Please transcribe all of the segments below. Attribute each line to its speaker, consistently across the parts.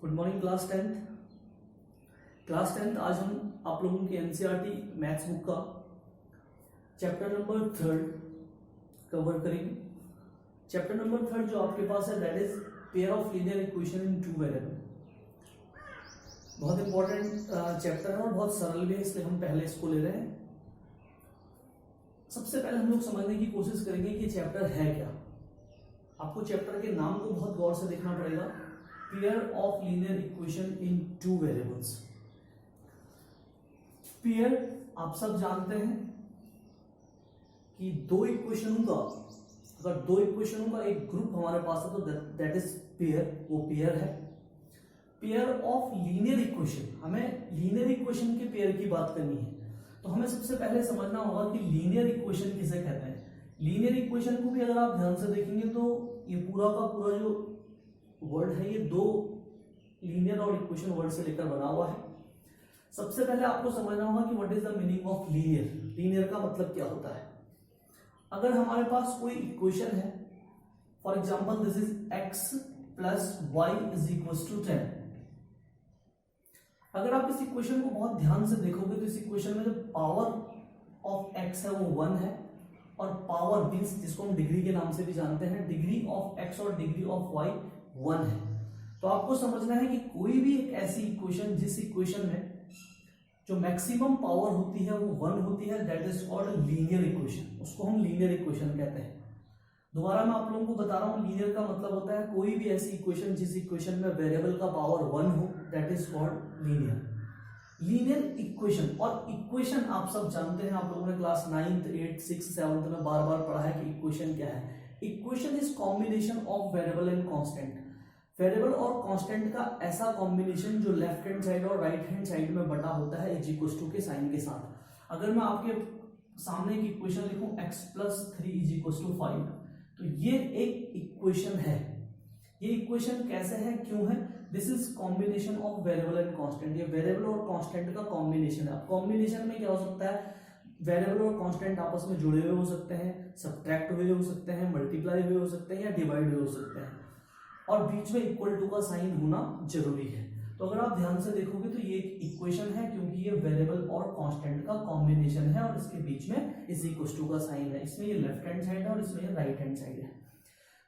Speaker 1: Good morning class tenth. आज हम आप लोगों की एनसीईआरटी मैथ्स बुक का चैप्टर नंबर 3 कवर करेंगे। चैप्टर नंबर 3 जो आपके पास है that is pair of linear equation in two variable. बहुत इंपॉर्टेंट चैप्टर है और बहुत सरल भी है, इसलिए हम पहले इसको ले रहे हैं। सबसे पहले हम लोग समझने की कोशिश करेंगे कि चैप्टर है क्या। आपको चैप्टर के नाम को बहुत गौर से देखना पड़ेगा। Pair of linear equation in two variables. Pair आप सब जानते हैं कि दो इक्वेशनों का, अगर दो इक्वेशनों का एक ग्रुप हमारे पास है तो दैट इज पेयर, वो पेयर है। पेयर ऑफ लीनियर इक्वेशन, हमें लीनियर इक्वेशन के पेयर की बात करनी है तो हमें सबसे पहले समझना होगा कि लीनियर इक्वेशन किसे कहते हैं। लीनियर इक्वेशन को भी अगर आप ध्यान से देखेंगे तो ये पूरा का पूरा जो वर्ड है ये दो लीनियर और इक्वेशन वर्ड से लेकर बना हुआ है। सबसे पहले आपको समझना होगा कि what is the meaning of linear. Linear का मतलब क्या होता है। अगर हमारे पास कोई इक्वेशन है, for example this is x plus y is equal to 10। अगर आप इस इक्वेशन को बहुत ध्यान से देखोगे तो इस इक्वेशन में जो पावर ऑफ x है वो 1 है और पावर मींस जिसको हम डिग्री के नाम से भी जानते हैं, डिग्री ऑफ x और डिग्री ऑफ y 1 है। तो आपको समझना है कि कोई भी एक ऐसी इक्वेशन जिस इक्वेशन में जो मैक्सिमम पावर होती है वो 1 होती है, that is called linear equation. उसको हम लीनियर इक्वेशन कहते हैं। दोबारा मैं आप लोगों को बता रहा हूं, लीनियर का मतलब होता है कोई भी ऐसी इक्वेशन जिस इक्वेशन में वेरिएबल का पावर 1 हो, that is called linear. Linear equation, और इक्वेशन आप सब जानते हैं, आप लोगों ने class 9th 8th 6th 7th में बार बार पढ़ा है कि इक्वेशन क्या है। Equation is combination of variable and constant. Variable और कांस्टेंट का ऐसा कॉम्बिनेशन जो लेफ्ट हैंड साइड और राइट हैंड साइड में बटा होता है इज इक्वल टू के साइन के साथ। अगर मैं आपके सामने एक इक्वेशन लिखूं x plus 3 is equal to 5, तो ये एक इक्वेशन है। ये इक्वेशन कैसे है, क्यों है? This is combination of variable and constant. ये वेरिएबल और कांस्टेंट का कॉम्बिनेशन है। अब कॉम्बिनेशन में क्या हो सकता है, वेरिएबल और कांस्टेंट आपस में जुड़े हुए हो सकते हैं, सब्ट्रैक्ट हुए हो सकते हैं, मल्टीप्लाई हुए हो सकते हैं या डिवाइड हुए हो सकते हैं, और बीच में इक्वल टू का साइन होना जरूरी है। तो अगर आप ध्यान से देखोगे तो ये एक इक्वेशन है क्योंकि ये वेरिएबल और कांस्टेंट का कॉम्बिनेशन है और इसके बीच में इज इक्वल टू का साइन है। इसमें ये लेफ्ट हैंड साइड है और इसमें ये राइट हैंड साइड है।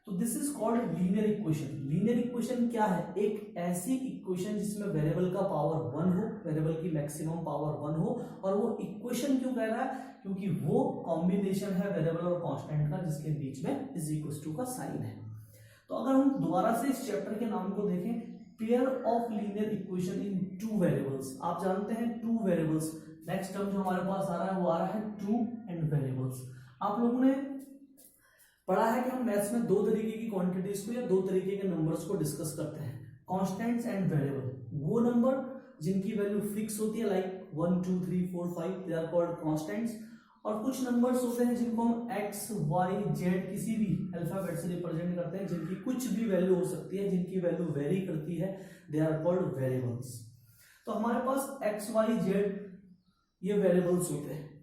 Speaker 1: तो this is called linear equation. Linear equation क्या है? एक ऐसी इक्वेशन जिसमें वेरिएबल का पावर 1 हो, वेरिएबल की मैक्सिमम पावर 1 हो, और वो इक्वेशन क्यों कह रहा है, क्योंकि वो कॉम्बिनेशन है वेरिएबल और कांस्टेंट का जिसके बीच में इज इक्वल टू का साइन है। तो अगर हम दोबारा से इस चैप्टर के नाम को देखें, pair of linear equation in two variables. आप जानते हैं टू वेरिएबल्स, नेक्स्ट टर्म जो हमारे पास आ रहा है वो आ रहा है टू एंड वेरिएबल्स। आप लोगों ने पढ़ा है कि हम मैथ्स में दो तरीके की क्वांटिटीज को या दो तरीके के नंबर्स को डिस्कस करते हैं, कांस्टेंट्स एंड वेरिएबल। वो नंबर जिनकी वैल्यू फिक्स होती है like 1 2 3 4 5 they are called constants, और कुछ नंबर्स होते हैं जिनको हम x y z किसी भी अल्फाबेट से रिप्रेजेंट करते हैं, जिनकी कुछ भी वैल्यू हो सकती है, जिनकी वैल्यू वेरी करती है, दे आर कॉल्ड वेरिएबल्स। तो हमारे पास x y z ये वेरिएबल्स होते हैं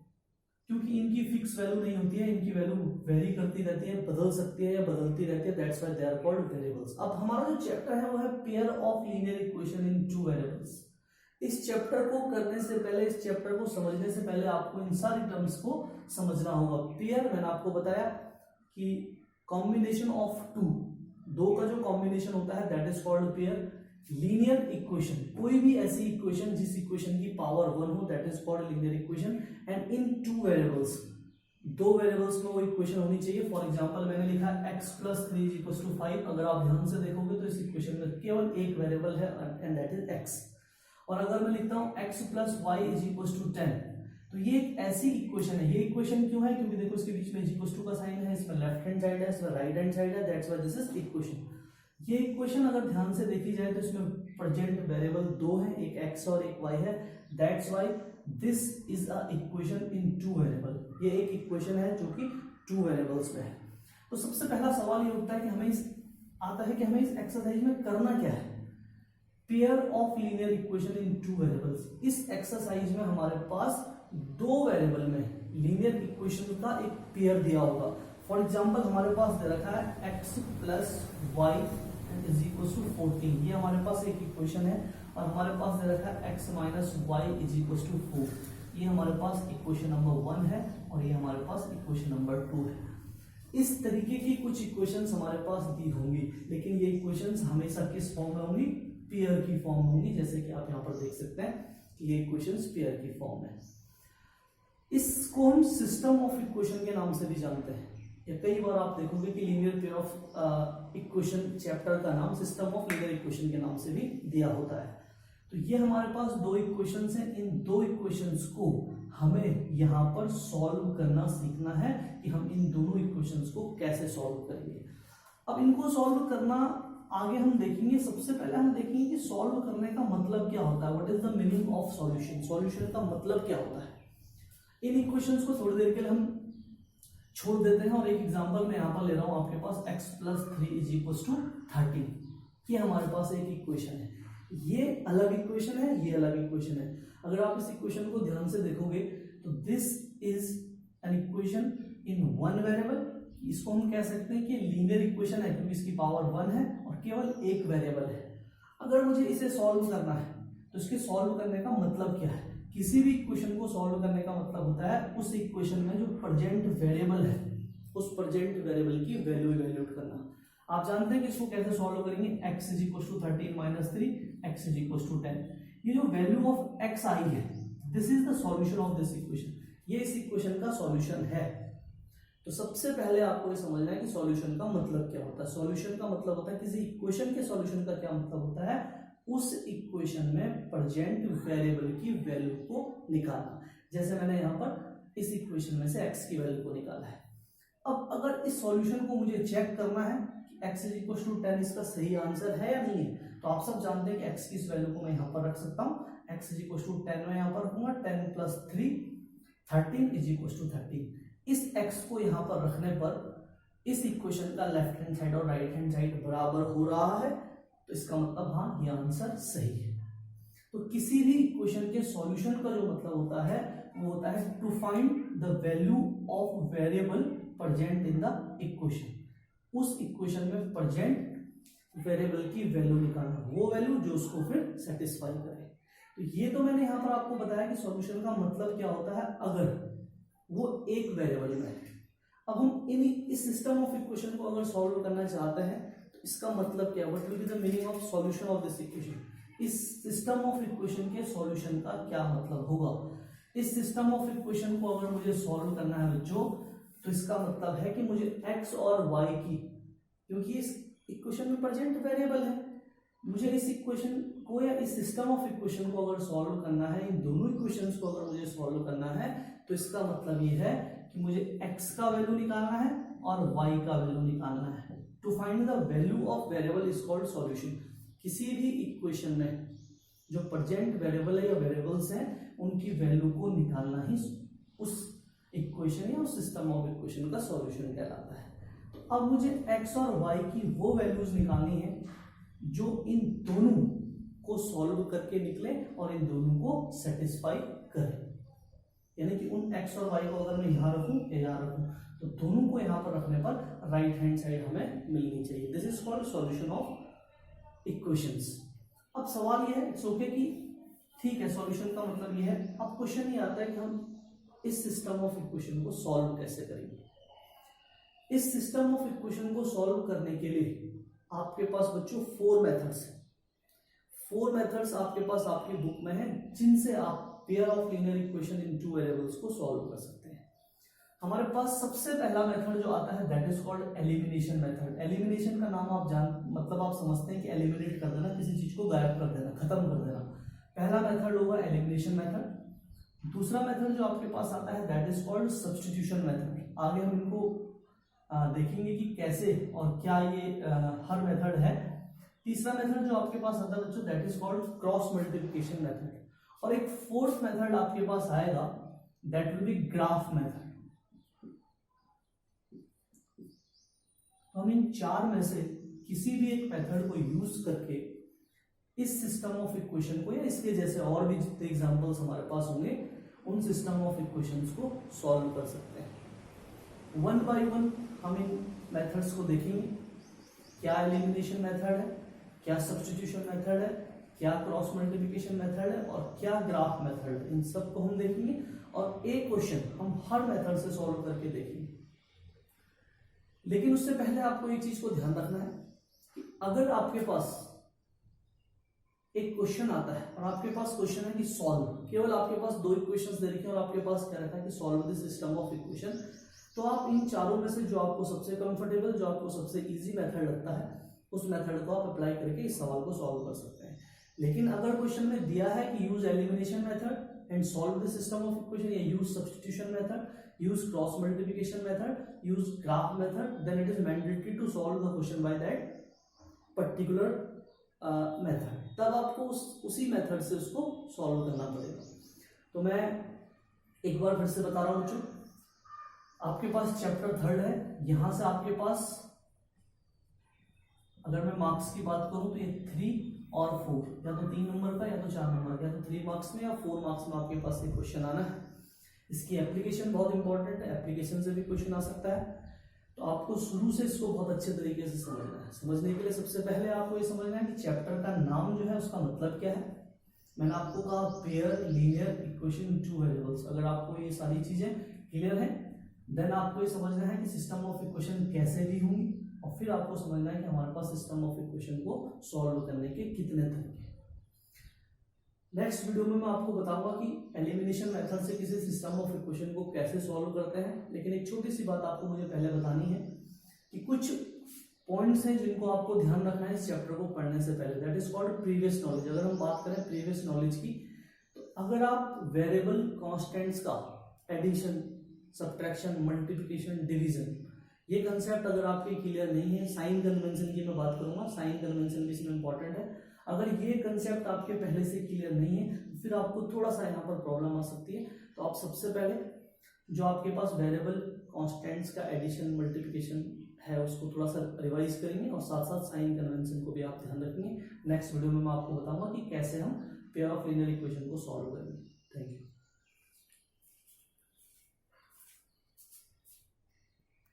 Speaker 1: क्योंकि इनकी फिक्स वैल्यू नहीं होती है, इनकी वैल्यू वेरी करती रहती है, बदल सकती है या बदलती रहती है, that's why they are called variables. अब हमारा जो चैप्टर है वो है pair of linear equation in two variables. इस चैप्टर को करने से पहले, इस चैप्टर को समझने से पहले आपको इन सारी टर्म्स को समझना होगा। पेयर मैंने आपको बताया कि कॉम्बिनेशन ऑफ टू, दो का जो कॉम्बिनेशन होता है that is called pair. Linear equation, कोई भी ऐसी इक्वेशन जिस इक्वेशन की पावर 1 हो, that is called linear equation. And in two variables, दो वेरिएबल्स में वो इक्वेशन होनी चाहिए। फॉर एग्जांपल मैंने लिखा x plus 3 is equal to 5। अगर आप ध्यान से देखोगे तो इस इक्वेशन में केवल एक वेरिएबल है एंड दैट इज x। और अगर मैं लिखता हूं x plus y is equal to 10, तो ये एक ऐसी इक्वेशन है। ये इक्वेशन क्यों है, क्योंकि देखो इसके बीच में इज इक्वल टू का साइन है, इसमें लेफ्ट हैंड साइड है, इसमें राइट हैंड साइड है, that's why this is equation. ये इक्वेशन अगर ध्यान से देखी जाए तो इसमें प्रेजेंट वेरिएबल दो है, एक x और एक y है, that's why this is a equation in two variable. ये एक इक्वेशन है जो कि टू वेरिएबल्स में है। तो सबसे पहला सवाल ये उठता है कि हमें इस एक्सरसाइज में करना क्या है। Pair of linear equation in two variables. इस एक्सरसाइज में हमारे पास दो वेरिएबल में लीनियर इक्वेशन का एक पेयर दिया होगा। फॉर एग्जांपल हमारे पास दे रखा है x plus y is equal to 14। ये हमारे पास एक इक्वेशन है और हमारे पास दे रखा है x minus y is equal to 4। ये हमारे पास इक्वेशन नंबर 1 है और ये हमारे पास इक्वेशन नंबर 2 है। इस तरीके की कुछ इक्वेशंस हमारे पास दी होंगी, लेकिन ये इक्वेशंस हमेशा किस फॉर्म में होंगी? पेयर की फॉर्म में होंगी, जैसे कि आप यहाँ पर देख सकते हैं कि ये इक्वेशंस पेयर की फॉर्म है। इसको हम सिस्टम ऑफ इक्वेशन के नाम से भी जानते हैं, या कई बार आप देखोगे कि linear pair of equation chapter का नाम सिस्टम ऑफ लीनियर इक्वेशन के नाम से भी दिया होता है। तो ये हमारे पास दो इक्वेशंस हैं, इन दो इक्वेशंस को हमें यहाँ पर सॉल्व करना सीखना है कि हम इन दोनों इक्वेशंस को कैसे सॉल्व करेंगे। अब इनको सॉल्व करना आगे हम देखेंगे। सबसे पहले हम देखेंगे कि सॉल्व करने का मतलब क्या होता है, what is the meaning of solution, solution का मतलब क्या होता है। इन इक्वेशंस को थोड़ी देर के लिए हम छोड़ देते हैं और एक एग्जांपल मैं यहाँ पर ले रहा हूँ आपके पास x plus 3 is equal to 13। ये हमारे पास एक इक्वेशन है, ये अलग इक्वेशन है, ये अलग इक्वेशन है। अगर आप इस इक्वेशन को ध्यान से देखोगे तो this is an equation in one variable. इसको हम कह सकते हैं कि लीनियर इक्वेशन है क्योंकि इसकी पावर 1 है और केवल एक वेरिएबल है। अगर मुझे इसे सॉल्व करना है तो इसके सॉल्व करने का मतलब क्या है? किसी भी इक्वेशन को सॉल्व करने का मतलब होता है उस इक्वेशन में जो प्रेजेंट वेरिएबल है उस प्रेजेंट वेरिएबल की वैल्यू इवैल्यूएट करना। आप जानते हैं कि इसको कैसे सॉल्व करेंगे? x is equal to 13 minus 3, x is equal to 10। ये जो वैल्यू ऑफ x आई है, this is the solution of this equation. ये इस इक्वेशन का सॉल्यूशन है। तो सबसे पहले आपको ये समझना है कि सॉल्यूशन का मतलब क्या होता है। सॉल्यूशन का मतलब होता है किसी इक्वेशन के सॉल्यूशन का क्या मतलब होता है? उस इक्वेशन में प्रेजेंट वेरिएबल की वैल्यू को निकालना। जैसे मैंने यहाँ पर इस इक्वेशन में से x की वैल्यू को निकाला है। अब अगर इस सॉल्यूशन को मुझे चेक करना है कि x इज इक्वल टू 10 इसका सही आंसर है या नहीं है, तो आप सब जानते हैं कि x की इस वैल्यू को मैं यहाँ पर रख सकता हूँ। x इज इक्वल टू 10 में यहाँ पर रखूंगा, 10 प्लस 3 13 इज इक्वल टू 13। इस x को यहाँ पर रखने पर इस इक्वेशन का लेफ्ट हैंड साइड और राइट हैंड साइड बराबर हो रहा है, तो इसका मतलब हाँ ये आंसर सही है। तो किसी भी इक्वेशन के सॉल्यूशन का जो मतलब होता है वो होता है to find the value of variable present in the equation. उस इक्वेशन में प्रेजेंट वेरिएबल की वैल्यू निकालना, वो वैल्यू जो उसको फिर सेटिस्फाई करे। तो ये तो मैंने यहाँ पर आपको बताया कि सॉल्यूशन का मतलब क्या होता है अगर वो एक वेरिएबल में है। अब हम इस सिस्टम ऑफ इक्वेशन को अगर सॉल्व करना चाहते हैं तो इसका मतलब क्या, what will be the meaning of solution of this equation. इस सिस्टम ऑफ इक्वेशन के सॉल्यूशन का क्या मतलब होगा? इस सिस्टम ऑफ इक्वेशन को अगर मुझे सॉल्व करना है बच्चों, तो इसका मतलब है कि मुझे x और y की, क्योंकि इस इक्वेशन में प्रेजेंट वेरिएबल है, मुझे इस इक्वेशन को या इस सिस्टम ऑफ इक्वेशन को अगर सॉल्व करना है, इन दोनों इक्वेशंस को अगर मुझे सॉल्व करना है, तो इसका मतलब ये है कि मुझे x का वैल्यू निकालना है और y का वैल्यू निकालना है। To find the value of variable is called solution. किसी भी इक्वेशन में जो प्रेजेंट वेरिएबल है या वेरिएबल्स हैं उनकी वैल्यू को निकालना ही उस इक्वेशन या उस सिस्टम ऑफ इक्वेशन का सॉल्यूशन कहलाता है। तो अब मुझे x और y की वो वैल्यूज निकालनी है जो इन दोनों को सॉल्व करके निकले और इन दोनों को सेटिस्फाई करे। यानी कि उन x और y को अगर मैं यहाँ रखूं या यहाँ रखूं तो दोनों को यहाँ पर रखने पर राइट हैंड साइड हमें मिलनी चाहिए। This is called solution of equations. अब सवाल यह है इट्स ओके कि ठीक है सॉल्यूशन का मतलब यह है। अब क्वेश्चन ये आता है कि हम इस सिस्टम ऑफ इक्वेशन को सॉल्व कैसे करेंगे। इस सिस्टम ऑफ इक्वेशन को सॉल्व करने के लिए आपके पास बच्चों 4 मेथड्स हैं। 4 मेथड्स आपके पास आपकी बुक में है जिनसे आप pair of linear equation in 2 variables को सॉल्व कर सकते हैं। हमारे पास सबसे पहला मेथड जो आता है that is called elimination method. Elimination का नाम आप मतलब आप समझते हैं कि एलिमिनेट कर देना, किसी चीज को गायब कर देना, खत्म कर देना। पहला मेथड होगा एलिमिनेशन मेथड। दूसरा मेथड जो आपके पास आता है that is called substitution method. आगे हम इनको देखेंगे कि कैसे और क्या ये हर मेथड है। तीसरा मेथड जो आपके पास आता है बच्चों that is called cross multiplication method. और एक फोर्थ मेथड आपके पास आएगा that will be graph method. तो हम इन 4 में से किसी भी एक मेथड को यूज करके इस सिस्टम ऑफ इक्वेशन को या इसके जैसे और भी जितने एग्जांपल्स हमारे पास होंगे उन सिस्टम ऑफ इक्वेशंस को सॉल्व कर सकते हैं। 1 बाय 1 हम इन मेथड्स को देखेंगे। क्या एलिमिनेशन मेथड है, क्या सब्स्टिट्यूशन मेथड है, क्या क्रॉस मल्टीप्लिकेशन मेथड है और क्या ग्राफ मेथड है, इन सब को हम देखेंगे और एक क्वेश्चन हम हर मेथड से सॉल्व करके देखेंगे। लेकिन उससे पहले आपको एक चीज को ध्यान रखना है कि अगर आपके पास एक क्वेश्चन आता है और आपके पास क्वेश्चन है कि सॉल्व, केवल आपके पास दो इक्वेशंस दे रखी हैं और आपके पास क्या रहता है कि solve the system of equation, तो आप इन चारों में से जो आपको सबसे कंफर्टेबल, जो आपको सबसे इजी मेथड लगता है उस मेथड को आप अप्लाई करके इस सवाल को सॉल्व कर सकते हैं। लेकिन अगर क्वेश्चन में दिया है कि use elimination method and solve the system of equation, या use substitution method, use cross multiplication method, use graph method, then it is mandatory to solve the question by that particular method, तब आपको उसी method से उसको solve करना पड़ेगा। तो मैं एक बार फिर से बता रहा हूं बच्चों, आपके पास चैप्टर 3 है, यहां से आपके पास अगर मैं मार्क्स की बात करूं तो ये 3 और 4, या तो 3 नंबर का या तो 4 नंबर का, या तो 3 मार्क्स में या 4 मार्क्स में आपके पास एक क्वेश्चन आना है। इसकी एप्लीकेशन बहुत इंपॉर्टेंट है, एप्लीकेशन से भी क्वेश्चन आ सकता है, तो आपको शुरू से इसको बहुत अच्छे तरीके से समझना है। समझने के लिए सबसे पहले आपको ये समझना है कि चैप्टर का नाम जो है उसका मतलब क्या है। मैंने आपको कहा pair linear equation two variables, अगर आपको ये सारी चीजें क्लियर है देन आपको ये समझना है कि सिस्टम ऑफ इक्वेशन कैसे ली होंगी, और फिर आपको समझना है कि हमारे पास सिस्टम ऑफ इक्वेशन को सॉल्व करने के कितने तरीके। नेक्स्ट वीडियो में मैं आपको बताऊंगा कि एलिमिनेशन मेथड से किसी सिस्टम ऑफ इक्वेशन को कैसे सॉल्व करते हैं। लेकिन एक छोटी सी बात आपको मुझे पहले बतानी है कि कुछ पॉइंट्स हैं जिनको आपको ध्यान रखना है इस चैप्टर को पढ़ने से पहले, that is called previous knowledge. अगर हम बात करें प्रीवियस नॉलेज की, तो अगर आप वेरिएबल कांस्टेंट्स का एडिशन, सब्ट्रैक्शन, मल्टीप्लिकेशन, डिवीजन, ये कंसेप्ट अगर आपके क्लियर नहीं है, साइन कन्वेंशन की मैं बात करूंगा, साइन कन्वेंशन भी इसमें इंपॉर्टेंट है, अगर ये कंसेप्ट आपके पहले से क्लियर नहीं है तो फिर आपको थोड़ा सा यहाँ पर प्रॉब्लम आ सकती है। तो आप सबसे पहले जो आपके पास वेरिएबल कांस्टेंट्स का एडिशन, मल्टीप्लिकेशन है उसको थोड़ा सा रिवाइज करेंगे और साथ साथ साइन कन्वेंशन को भी आप ध्यान रखेंगे। नेक्स्ट वीडियो में मैं आपको बताऊंगा कि कैसे हम पेयर ऑफ लीनियर इक्वेशन को सॉल्व करेंगे। Thank you.